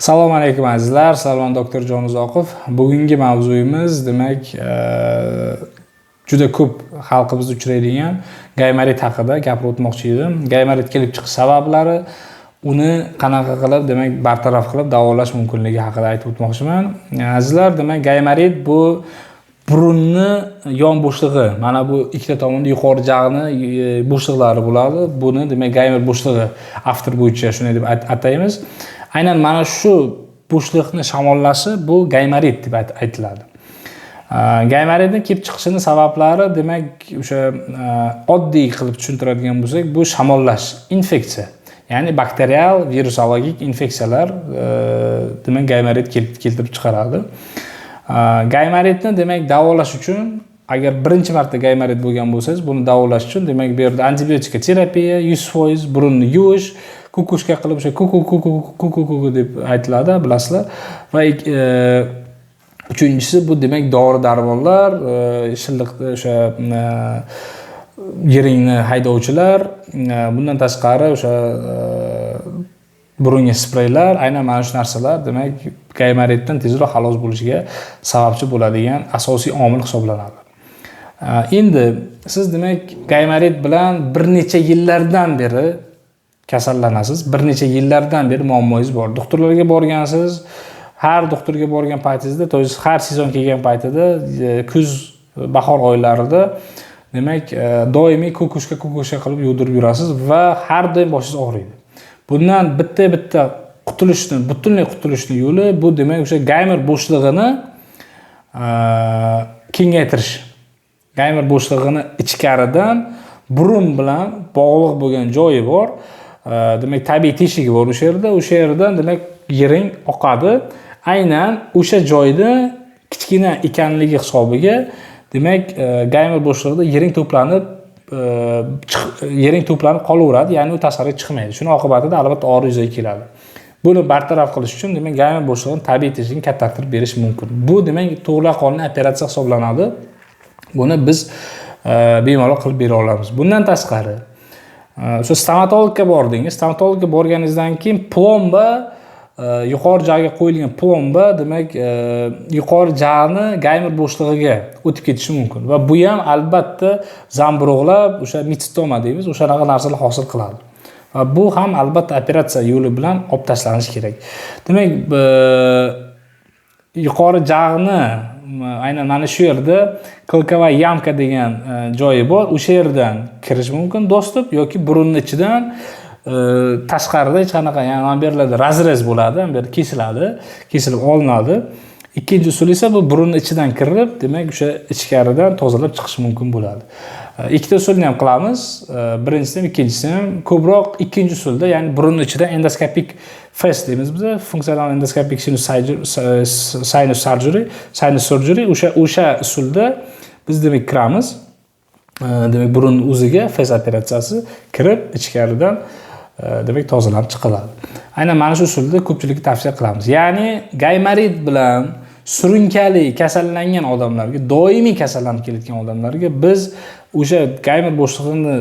Assalomu alaykum azizlar, Salman doktor Jonuzoqov. Bugungi mavzuyimiz demak juda ko'p xalqimizda uchraydigan gaymarit haqida gapirib o'tmoqchi edim. Gaymarit kelib chiqish sabablari, uni qanaqa qilib demak bartaraf qilib davolash mumkinligi haqida aytib o'tmoqchiman. Azizlar, demak gaymarit bu burunni yon bo'shlig'i, mana bu ikkita tomonda yuqori jag'ni bo'shliqlari bo'ladi. Buni demak gaymer bo'shlig'i avtor bo'yicha shunday deb ataymiz. Aynan mana shu bo'shliqni shamollashi bu gaymarit deb aytiladi. Gaymaritning kelib chiqishining sabablari demak o'sha oddiy qilib tushuntiradigan bo'lsak, bu shamollash, infeksiya. Ya'ni bakterial, virusologik infeksiyalar demak gaymarit keltirib chiqaradi. Gaymaritni demak davolash uchun agar birinchi marta gaymarit bo'lgan bo'lsangiz, buni davolash uchun demak bu yerda antibiotika terapiya 100% burunni yuvish, kukushka qilib o'sha kuku deb aytiladi, bilasizlar. Va uchinchisi bu demak dori-darmonlar, shilliqni o'sha yiringni haydovchilar, bundan tashqari o'sha burunga spreylar, aynan mana shu narsalar demak gaymaritdan tezroq xalos bo'lishiga sababchi bo'ladigan asosiy omil hisoblanadi. Endi siz demak gaymarit bilan bir necha yillardan beri kasallanasiz, bir necha yillardan beri muammongiz bor. Doktorlarga borgansiz, har doktorga borgan paytingizda, har sezon kelgan paytida, kuz, bahor oylarida demak doimiy kukushka qilib yudirib yurasiz va har doim boshingiz og'riydi. Bundan bitta butunlay qutulishning yo'li bu demak o'sha gaymer bo'shlig'ini kengaytirish. Gaymer bo'shlig'ini ichkaridan burun bilan bog'liq bo'lgan joyi bor. Demak tabiiy teshigi bor o'sha yerdan demak yiring oqadi. Aynan o'sha joyda kichkina ekanligi hisobiga demak gaymer bo'shlig'ida yiring to'planib qolaveradi, ya'ni u tashqariga chiqmaydi. Shuning oqibatida albatta og'riq yuzaga keladi. Buni bartaraf qilish uchun demak gaymer bo'shlig'ining tabiiy teshigini kattaroq berish mumkin. Bu demak to'g'riqonli operatsiya hisoblanadi. Buni biz bemalol qilib bera olamiz. Bundan tashqari o'sha stomatologga bordingiz. Stomatologga borganingizdan keyin plomba, yuqori jag'ga qo'yilgan plomba demak yuqori jag'ni gaymer bo'shlig'iga o'tib ketishi mumkin va bu ham albatta zamburug'lab o'sha mitsitoma deymiz, o'shanaqa narsalar hosil qiladi. Va bu ham albatta operatsiya yo'li bilan olib tashlanishi kerak. Demak yuqori jag'ni aynan mana shu yerda klokavoy yamka degan joyi bor. O'sha yerdan kirish mumkin dostib yoki burunning ichidan tashqarida hech qanaqa, ya'ni mana bu yerlarda razrez bo'ladi, mana bu yer kesilib olinadi. Ikkinchi usul esa bu burunning ichidan kirib, demak o'sha ichkaridan tozalab chiqish mumkin bo'ladi. Ikkita usulni ham qilamiz. Birinchisi ham, ikkinchisi ham ko'proq ikkinchi usulda, ya'ni burunning ichidan endoskopik FES deymiz biz, funksional endoskopik sinus surgery, o'sha usulda biz demak kiramiz. Demak burun o'ziga FES operatsiyasi kirib ichkaridan demak tozalanib chiqiladi. Aynan mana shu usulda ko'pchilikka tavsiya qilamiz. Ya'ni gaymarit bilan surunkali kasallangan odamlarga, doimiy kasallanib kelayotgan odamlarga biz o'sha gaymer bo'shlig'ini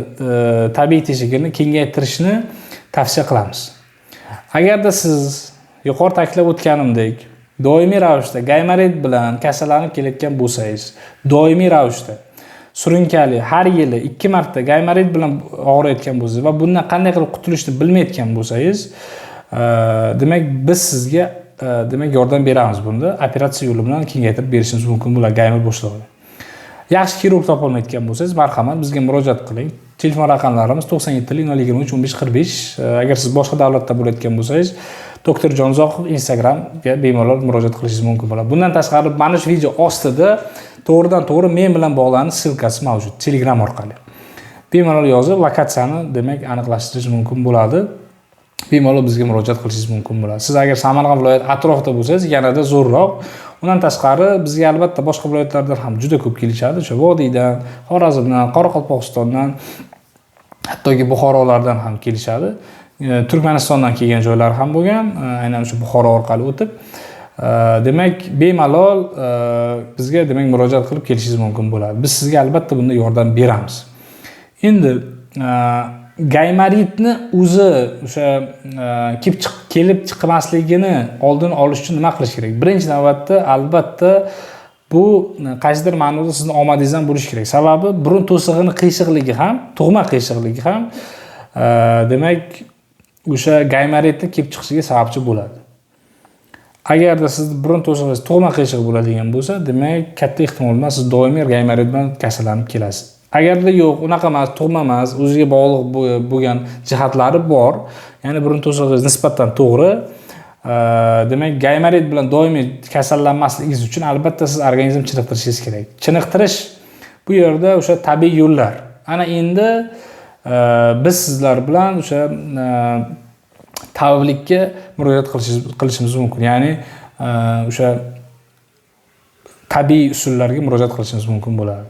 tabiiy teshigini kengaytirishni tavsiya qilamiz. Agarda siz yuqori ta'kidlab o'tganimdek doimiy ravishda gaymarit bilan kasallanib kelayotgan bo'lsangiz, doimiy ravishda surunkali har yili 2 marta gaymarit bilan og'riyotgan bo'lsangiz va bundan qanday qilib qutulishni bilmayotgan bo'lsangiz, demak biz sizga demak yordam beramiz bunda. Operatsiya yo'li bilan kengaytirib berishimiz mumkin bo'ladi gaymer bo'shlig'ini. Yaxshi xirurg topolmayotgan bo'lsangiz, marhamat bizga murojaat qiling. Telefon raqamlarimiz 97 023 15 45. Agar siz boshqa davlatda bo'layotgan bo'lsangiz, doktor Jonuzoqov Instagramga bemalol murojaat qilishingiz mumkin bo'ladi. Bundan tashqari mana shu video ostida to'g'ridan-to'g'ri men bilan bog'lanish silkasi mavjud Telegram orqali. Bemalol yozib lokatsiyani demak aniqlashtirish mumkin bo'ladi. Bemalol bizga murojaat qilishingiz mumkin bo'ladi. Siz agar Samarqand viloyati atrofida bo'lsangiz, yanada zo'rroq. Undan tashqari bizga albatta boshqa viloyatlardan ham juda ko'p kelishadi. O'sha Vodiydan, Xorazmdan, Qoraqalpog'istondan, hattoki Buxorolardan ham kelishadi. Turkmanistondan kelgan joylar ham bo'lgan, aynan o'sha Buxoro orqali o'tib, demak bemalol bizga demak murojaat qilib kelishingiz mumkin bo'ladi. Biz sizga albatta bunda yordam beramiz. Endi gaymaritni o'zi o'sha kelib chiqmasligini oldini olish uchun nima qilish kerak? Birinchi navbatda albatta bu qaysidir ma'noda sizning omadingiz ham bo'lishi kerak. Sababi burun to'sig'ining qiyshiqligi ham, tug'ma qiyshiqligi ham demak o'sha gaymaritni kelib chiqishiga sababchi bo'ladi. Agarda siz burun to'sig'ingiz tug'ma qiyshiq bo'ladigan bo'lsa, demak katta ehtimol bilan siz doimiy gaymarit bilan kasallanib kelasiz. Agarda yo'q, unaqa emas, tug'ma emas, o'ziga bog'liq bo'lgan jihatlari bor, ya'ni burun to'sig'ingiz nisbatan to'g'ri, demak gaymarit bilan doimiy kasallanmasligingiz uchun albatta siz organizm chiniqtirishingiz kerak. Chiniqtirish bu yerda o'sha tabiiy yo'llar. Ana endi biz sizlar bilan o'sha tabiblikka murojaat qilishimiz mumkin. Ya'ni o'sha tabiiy usullarga murojaat qilishimiz mumkin bo'ladi.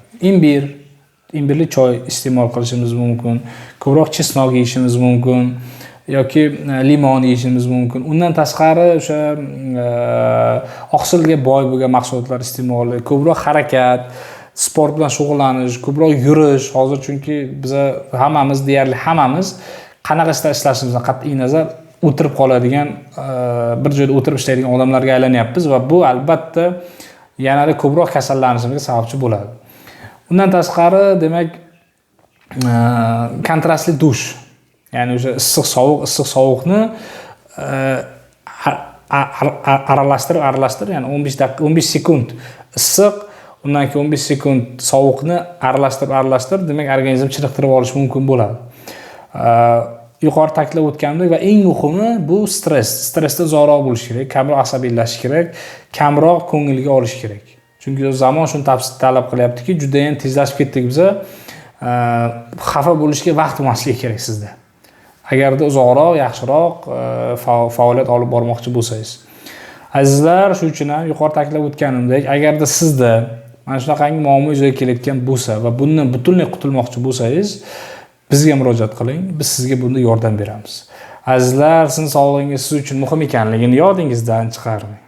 Imbirli choy iste'mol qilishimiz mumkin, ko'proq chesnok yeyishimiz mumkin yoki limon yeyishimiz mumkin. Undan tashqari o'sha oqsilga boy bo'lgan mahsulotlar iste'moli, ko'proq harakat, sport bilan shug'ullanish, ko'proq yurish. Hozir chunki biz hammamiz deyarli hammamiz qanaqa ishlashimizdan qat'iy nazar o'tirib qoladigan, bir joyda o'tirib ishlaydigan odamlarga aylanyapmiz va bu albatta yanada ko'proq kasallanishimizga sababchi bo'ladi. Undan tashqari demak kontrastli dush, ya'ni o'sha issiq sovuqni aralashtirib, ya'ni 15 sekund issiq, undan keyin 15 sekund sovuqni aralashtirib, demak organizm chiniqtirib olish mumkin bo'ladi. Yuqori ta'kidlab o'tganimdek va eng muhimi bu stress. Stressda uzoqroq bo'lish kerak, kamroq asabiylashish kerak, kamroq ko'ngilga olish kerak. Chunki zamon shuni talab qilyaptiki, juda ham tezlashib ketdik biz. Xafa bo'lishga vaqt bo'lmasligi kerak sizda. Agarda uzoqroq, yaxshiroq faoliyat olib bormoqchi bo'lsangiz. Azizlar, shuning uchun ham yuqori ta'kidlab o'tganimdek, agarda sizda mana shunaqangi muammo yuzaga kelayotgan bo'lsa va bundan butunlay qutulmoqchi bo'lsangiz, bizga murojaat qiling, biz sizga bunda yordam beramiz. Azizlar, sizning sog'lig'ingiz siz uchun muhim ekanligini yodingizdan chiqarmang.